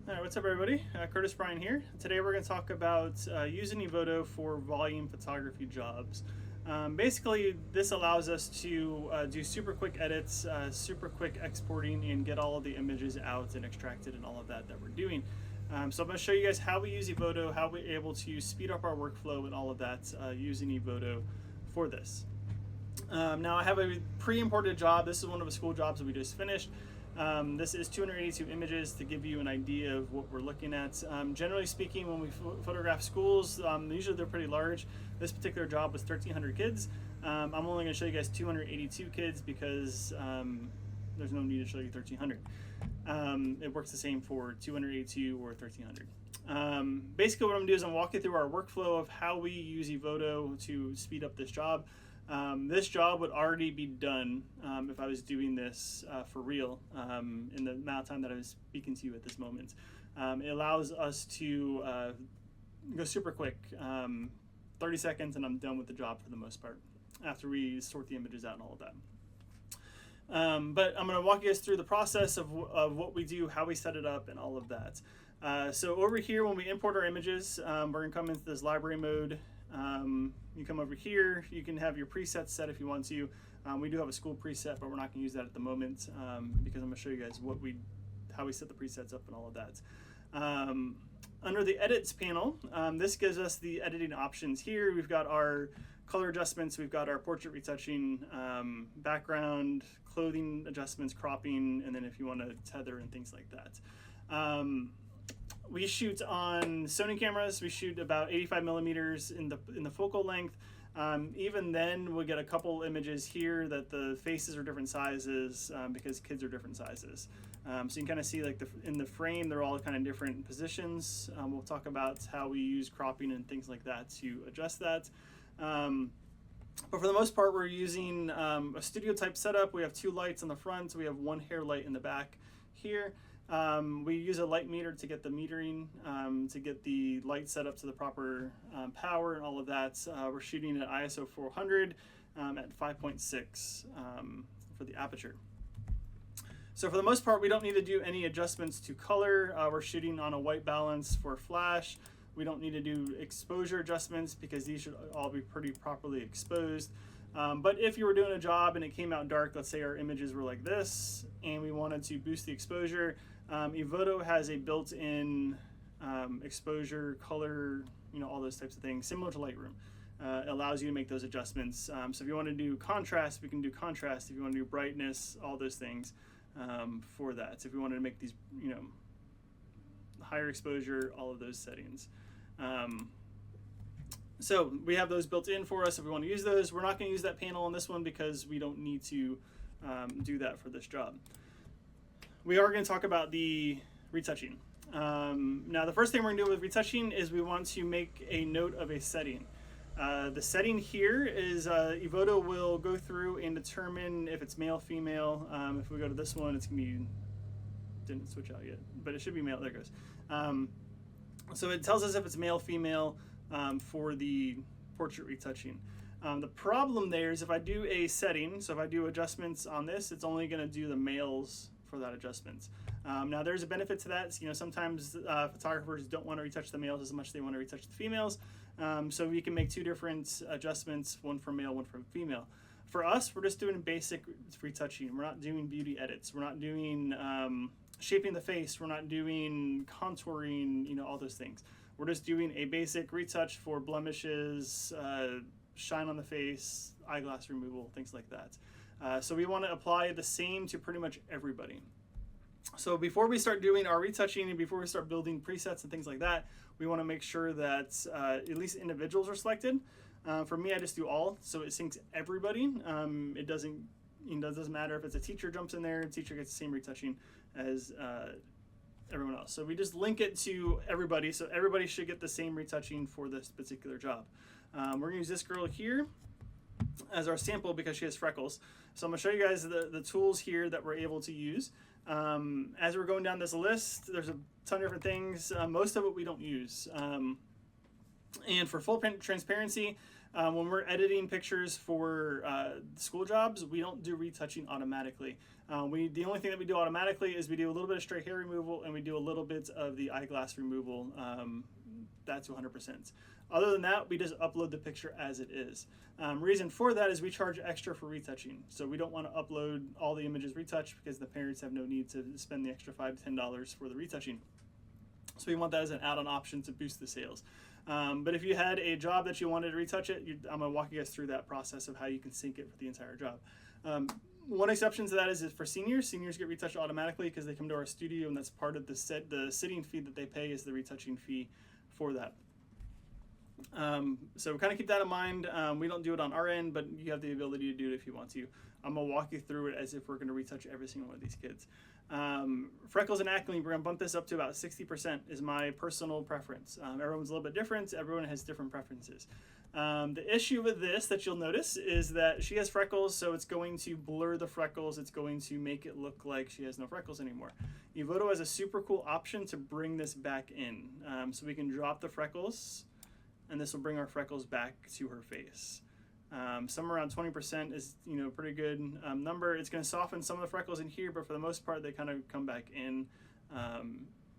All right, what's up, everybody? Curtis Bryan here. Today we're going to talk about using Evoto for volume photography jobs. Basically, this allows us to do super quick edits, super quick exporting, and get all of the images out and extracted and all of that we're doing. So I'm going to show you guys how we use Evoto, how we're able to speed up our workflow and all of that using Evoto for this. Now I have a pre-imported job. This is one of the school jobs that we just finished. This is 282 images to give you an idea of what we're looking at. Generally speaking, when we photograph schools, usually they're pretty large. This particular job was 1,300 kids. I'm only going to show you guys 282 kids because there's no need to show you 1,300. It works the same for 282 or 1,300. Basically what I'm going to do is I'm walking through our workflow of how we use Evoto to speed up this job. This job would already be done if I was doing this for real in the amount of time that I was speaking to you at this moment. It allows us to go super quick, 30 seconds, and I'm done with the job for the most part after we sort the images out and all of that. But I'm going to walk you guys through the process of what we do, how we set it up, and all of that. So over here, when we import our images, we're going to come into this library mode. You come over here, you can have your presets set if you want to. We do have a school preset, but we're not going to use that at the moment because I'm going to show you guys how we set the presets up and all of that. Under the edits panel, this gives us the editing options here. We've got our color adjustments, we've got our portrait retouching, background, clothing adjustments, cropping, and then if you want to tether and things like that. We shoot on Sony cameras. We shoot about 85 millimeters in the focal length. Even then, we'll get a couple images here that the faces are different sizes because kids are different sizes. So you can kind of see like in the frame, they're all kind of different positions. We'll talk about how we use cropping and things like that to adjust that. But for the most part, we're using a studio type setup. We have two lights on the front. We have one hair light in the back here. We use a light meter to get the metering, to get the light set up to the proper power and all of that. We're shooting at ISO 400 at 5.6 for the aperture. So for the most part, we don't need to do any adjustments to color. We're shooting on a white balance for flash. We don't need to do exposure adjustments because these should all be pretty properly exposed. But if you were doing a job and it came out dark, let's say our images were like this, and we wanted to boost the exposure, Evoto has a built-in exposure, color, all those types of things, similar to Lightroom. It allows you to make those adjustments. So if you want to do contrast, we can do contrast. If you want to do brightness, all those things for that. So if we wanted to make these, higher exposure, all of those settings. So we have those built in for us if we want to use those. We're not going to use that panel on this one because we don't need to do that for this job. We are going to talk about the retouching. Now the first thing we're going to do with retouching is we want to make a note of a setting. The setting here is Evoto will go through and determine if it's male, female. If we go to this one, it's going to be, didn't switch out yet, but it should be male. There it goes. So it tells us if it's male, female, for the portrait retouching. The problem there is if I do a setting, so if I do adjustments on this, it's only going to do the males for that adjustment. Now there's a benefit to that. Sometimes photographers don't want to retouch the males as much as they want to retouch the females. So we can make two different adjustments, one for male, one for female. For us, we're just doing basic retouching. We're not doing beauty edits. We're not doing shaping the face. We're not doing contouring, all those things. We're just doing a basic retouch for blemishes, shine on the face, eyeglass removal, things like that. So we want to apply the same to pretty much everybody. So before we start doing our retouching and before we start building presets and things like that, we want to make sure that at least individuals are selected. For me, I just do all, so it syncs everybody. It doesn't matter if it's a teacher jumps in there, teacher gets the same retouching as everyone else. So we just link it to everybody, so everybody should get the same retouching for this particular job. We're going to use this girl here as our sample because she has freckles. So I'm going to show you guys the tools here that we're able to use. As we're going down this list, there's a ton of different things. Most of it we don't use. And for full transparency, When we're editing pictures for school jobs, we don't do retouching automatically. The only thing that we do automatically is we do a little bit of stray hair removal and we do a little bit of the eyeglass removal. That's 100%. Other than that, we just upload the picture as it is. Reason for that is we charge extra for retouching. So we don't want to upload all the images retouched because the parents have no need to spend the extra $5 to $10 for the retouching. So we want that as an add-on option to boost the sales. But if you had a job that you wanted to retouch it, I'm going to walk you guys through that process of how you can sync it for the entire job. One exception to that is for seniors. Seniors get retouched automatically because they come to our studio, and that's part of the sitting fee that they pay is the retouching fee for that. So kind of keep that in mind. We don't do it on our end, but you have the ability to do it if you want to. I'm going to walk you through it as if we're going to retouch every single one of these kids. Freckles and acne, we're going to bump this up to about 60% is my personal preference. Everyone's a little bit different. Everyone has different preferences. The issue with this that you'll notice is that she has freckles, so it's going to blur the freckles. It's going to make it look like she has no freckles anymore. Evoto has a super cool option to bring this back in. So we can drop the freckles, and this will bring our freckles back to her face. Somewhere around 20% is pretty good number. It's going to soften some of the freckles in here, but for the most part they kind of come back in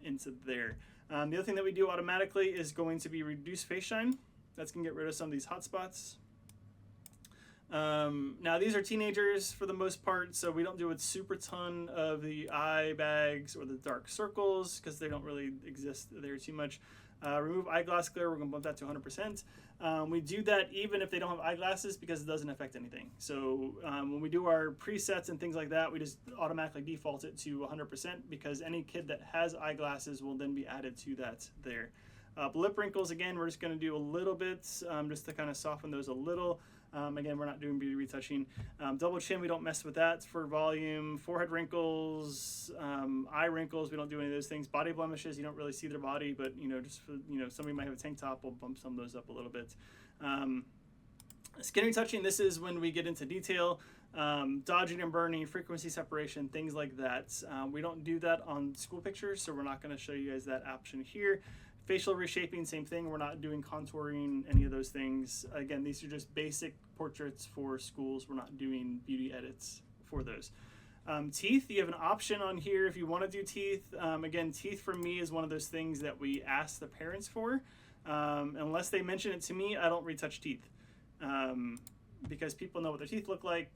into there. The other thing that we do automatically is going to be reduce face shine. That's going to get rid of some of these hot spots. Now these are teenagers for the most part, so we don't do a super ton of the eye bags or the dark circles because they don't really exist there too much. Remove eyeglass glare, we're going to bump that to 100%. We do that even if they don't have eyeglasses because it doesn't affect anything. So when we do our presets and things like that, we just automatically default it to 100% because any kid that has eyeglasses will then be added to that there. Lip wrinkles, again, we're just going to do a little bit just to kind of soften those a little. Again, we're not doing beauty retouching. Double chin, we don't mess with that for volume. Forehead wrinkles, eye wrinkles, we don't do any of those things. Body blemishes, you don't really see their body, but just for, somebody might have a tank top, we'll bump some of those up a little bit. Skin retouching, this is when we get into detail. Dodging and burning, frequency separation, things like that. We don't do that on school pictures, so we're not going to show you guys that option here. Facial reshaping, same thing. We're not doing contouring, any of those things. Again, these are just basic portraits for schools. We're not doing beauty edits for those. Teeth, you have an option on here if you want to do teeth. Again, teeth for me is one of those things that we ask the parents for. Unless they mention it to me, I don't retouch teeth because people know what their teeth look like.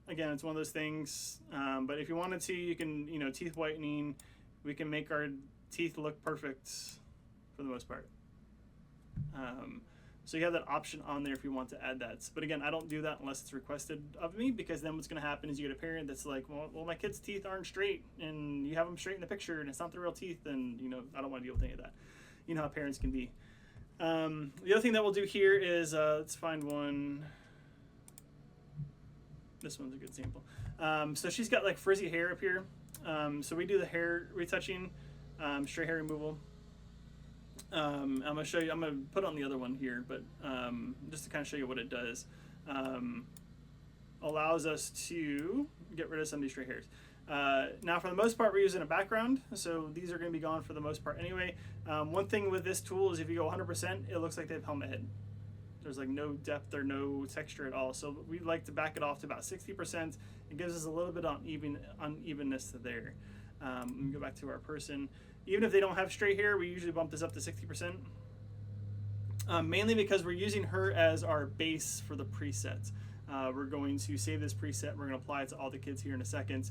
Again, it's one of those things. But if you wanted to, you can, teeth whitening. We can make our teeth look perfect for the most part. So you have that option on there if you want to add that. But again, I don't do that unless it's requested of me because then what's going to happen is you get a parent that's like, well, my kid's teeth aren't straight and you have them straight in the picture and it's not the real teeth and, I don't want to deal with any of that. You know how parents can be. The other thing that we'll do here is, let's find one. This one's a good sample. So she's got like frizzy hair up here. So we do the hair retouching, straight hair removal. I'm going to show you, I'm going to put on the other one here, but just to kind of show you what it does. Allows us to get rid of some of these stray hairs. Now for the most part we're using a background, so these are going to be gone for the most part anyway. One thing with this tool is if you go 100%, it looks like they have helmet head. There's like no depth or no texture at all, so we like to back it off to about 60%. It gives us a little bit unevenness there. Let me go back to our person. Even if they don't have straight hair, we usually bump this up to 60%. Mainly because we're using her as our base for the preset. We're going to save this preset. We're going to apply it to all the kids here in a second.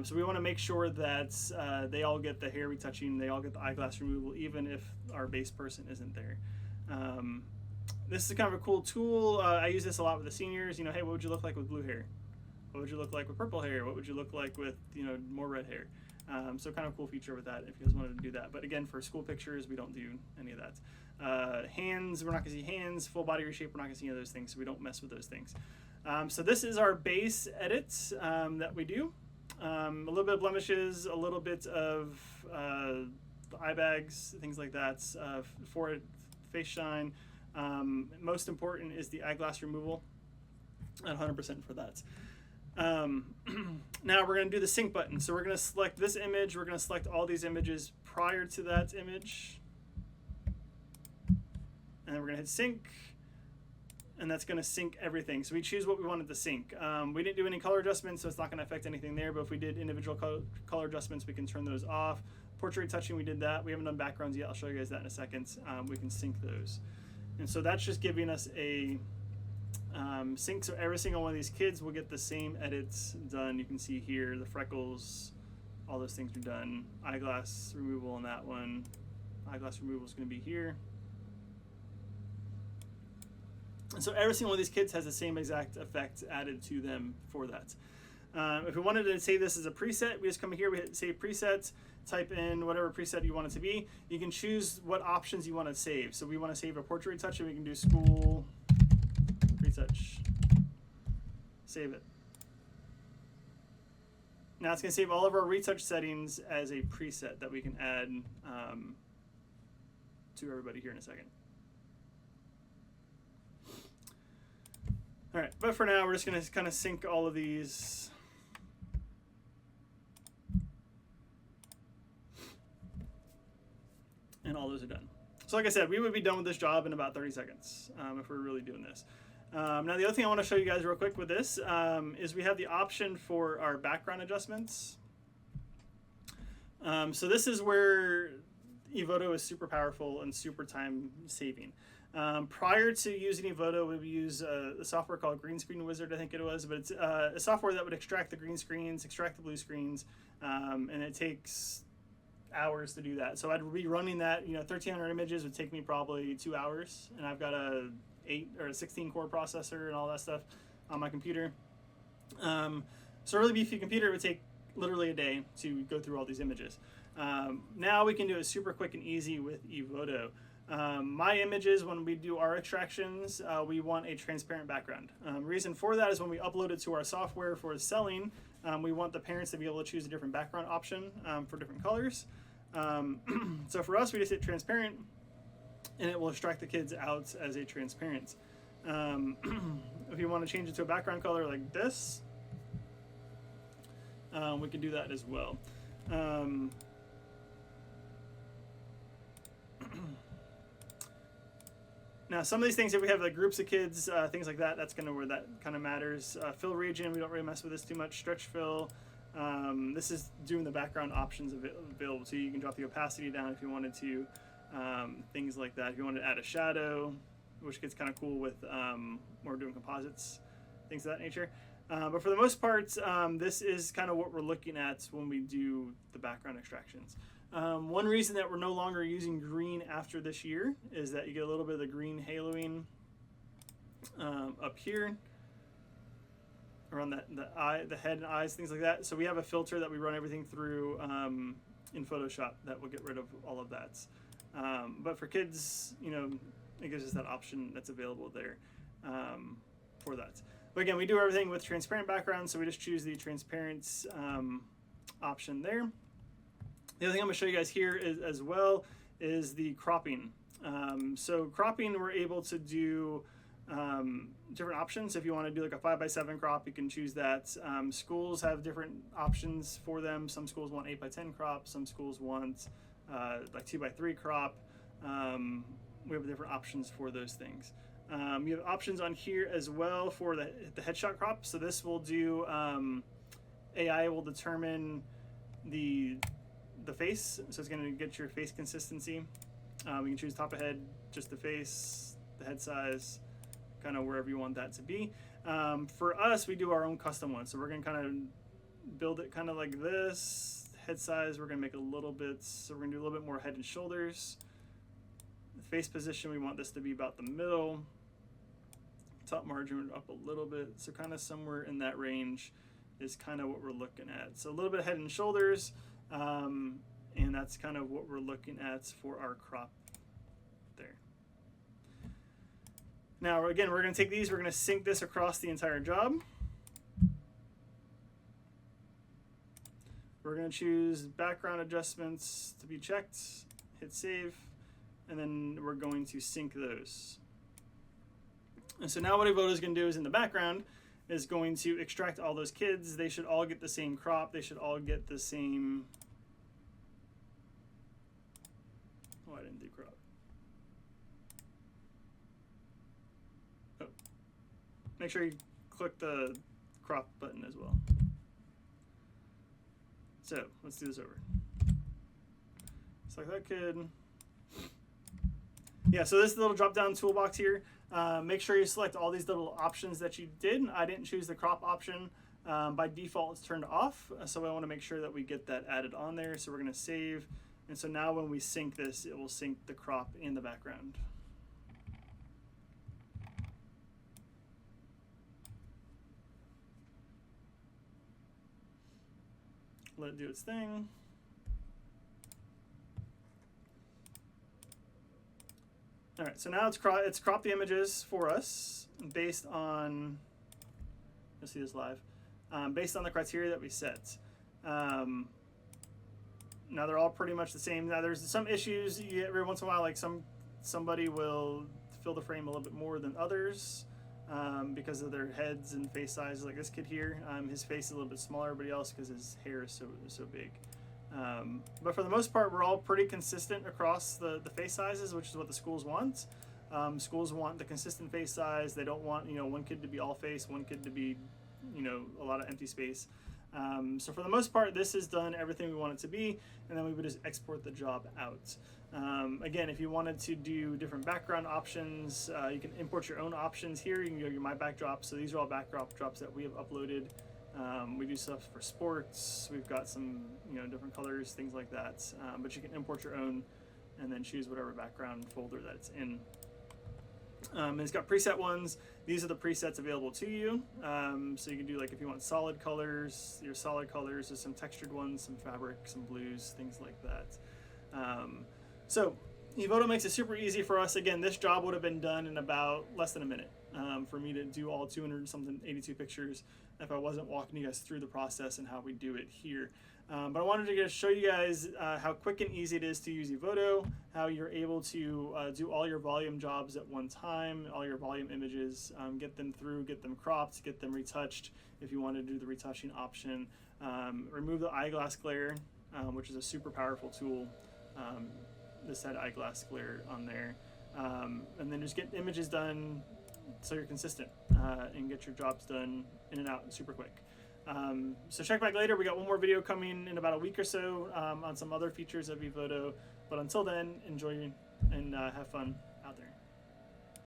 So we want to make sure that they all get the hair retouching, they all get the eyeglass removal, even if our base person isn't there. This is kind of a cool tool. I use this a lot with the seniors. Hey, what would you look like with blue hair? What would you look like with purple hair? What would you look like with more red hair? So kind of a cool feature with that if you guys wanted to do that. But again, for school pictures, we don't do any of that. Hands, we're not going to see hands. Full body reshape, we're not going to see any of those things, so we don't mess with those things. So this is our base edits that we do. A little bit of blemishes, a little bit of eye bags, things like that, forehead, face shine. Most important is the eyeglass removal at 100% for that. Now we're going to do the sync button. So we're going to select this image. We're going to select all these images prior to that image. And then we're going to hit sync. and that's going to sync everything. So we choose what we wanted to sync. We didn't do any color adjustments, so it's not going to affect anything there, but if we did individual color adjustments, we can turn those off. Portrait touching, we did that. We haven't done backgrounds yet. I'll show you guys that in a second. We can sync those. And so that's just giving us a sync, so every single one of these kids will get the same edits done. You can see here the freckles, all those things are done. Eyeglass removal on that one. Eyeglass removal is going to be here. And so every single one of these kids has the same exact effect added to them for that. If we wanted to save this as a preset, we just come here, we hit save presets, type in whatever preset you want it to be. You can choose what options you want to save. So we want to save a portrait retouch, and we can do school retouch. Save it. Now it's going to save all of our retouch settings as a preset that we can add to everybody here in a second. All right, but for now, we're just going to kind of sync all of these. And all those are done. So like I said, we would be done with this job in about 30 seconds if we're really doing this. Now the other thing I want to show you guys real quick with this is we have the option for our background adjustments. So this is where Evoto is super powerful and super time saving. Prior to using Evoto, we would use a software called Green Screen Wizard, I think it was, but it's a software that would extract the green screens, extract the blue screens, and it takes hours to do that. So I'd be running that, 1,300 images would take me probably 2 hours, and I've got a 8 or a 16 core processor and all that stuff on my computer. So a really beefy computer, it would take literally a day to go through all these images. Now we can do it super quick and easy with Evoto. My images, when we do our extractions, we want a transparent background. Reason for that is when we upload it to our software for selling, we want the parents to be able to choose a different background option for different colors. So for us, we just hit transparent, and it will extract the kids out as a transparent. If you want to change it to a background color like this, we can do that as well. Now, some of these things, if we have like groups of kids, things like that, that's kind of where that kind of matters. Fill region, we don't really mess with this too much. Stretch fill, this is doing the background options available to you. You can drop the opacity down if you wanted to, things like that. If you wanted to add a shadow, which gets kind of cool with when we're doing composites, things of that nature. But for the most part, this is kind of what we're looking at when we do the background extractions. One reason that we're no longer using green after this year is that you get a little bit of the green haloing up here around the head and eyes, things like that. So we have a filter that we run everything through in Photoshop that will get rid of all of that. But for kids, it gives us that option that's available there for that. But again, we do everything with transparent background, so we just choose the transparent option there. The other thing I'm going to show you guys here as well is the cropping. So cropping, we're able to do different options. If you want to do like a 5x7 crop, you can choose that. Schools have different options for them. Some schools want 8x10 crop. Some schools want like 2x3 crop. We have different options for those things. You have options on here as well for the headshot crop. So this will do, AI will determine the face, so it's going to get your face consistency. We can choose top of head, just the face, the head size, kind of wherever you want that to be. For us, we do our own custom one, so we're going to kind of build it kind of like this. Head size, we're going to make a little bit, so we're going to do a little bit more head and shoulders. The face position, we want this to be about the middle. Top margin up a little bit, so kind of somewhere in that range is kind of what we're looking at. So a little bit of head and shoulders. And that's kind of what we're looking at for our crop there. Now, again, we're going to take these, we're going to sync this across the entire job. We're going to choose background adjustments to be checked, hit save, and then we're going to sync those. And so now what Evoto is going to do is in the background is going to extract all those kids. They should all get the same crop. They should all get the same. Oh, I didn't do crop. Oh, make sure you click the crop button as well. So let's do this over. So that could, yeah, so this little drop down toolbox here, make sure you select all these little options that you did. I didn't choose the crop option. By default it's turned off, so I want to make sure that we get that added on there. So we're going to save, and so now when we sync this, it will sync the crop in the background. Let it do its thing. All right, so now it's cropped the images for us based on, you'll see this live, based on the criteria that we set. Now they're all pretty much the same. Now there's some issues every once in a while, like somebody will fill the frame a little bit more than others because of their heads and face size. Like this kid here, his face is a little bit smaller than everybody else because his hair is so big. But for the most part, we're all pretty consistent across the face sizes, which is what the schools want. Schools want the consistent face size. They don't want, one kid to be all face, one kid to be, a lot of empty space. So for the most part, this has done everything we want it to be, and then we would just export the job out. Again, if you wanted to do different background options, you can import your own options here. You can go to your My Backdrops. So these are all backdrop drops that we have uploaded. We do stuff for sports. We've got some, different colors, things like that. But you can import your own and then choose whatever background folder that it's in. And it's got preset ones. These are the presets available to you. So you can do, like, if you want solid colors, your solid colors. There's some textured ones, some fabric, some blues, things like that. So Evoto makes it super easy for us. Again, this job would have been done in about less than a minute for me to do all 82 pictures if I wasn't walking you guys through the process and how we do it here. But I wanted to show you guys how quick and easy it is to use Evoto, how you're able to do all your volume jobs at one time, all your volume images, get them through, get them cropped, get them retouched if you want to do the retouching option, remove the eyeglass glare, which is a super powerful tool. This had eyeglass glare on there, and then just get images done so you're consistent and get your jobs done in and out super quick. So check back later. We got one more video coming in about a week or so on some other features of Evoto. But until then, enjoy and have fun out there.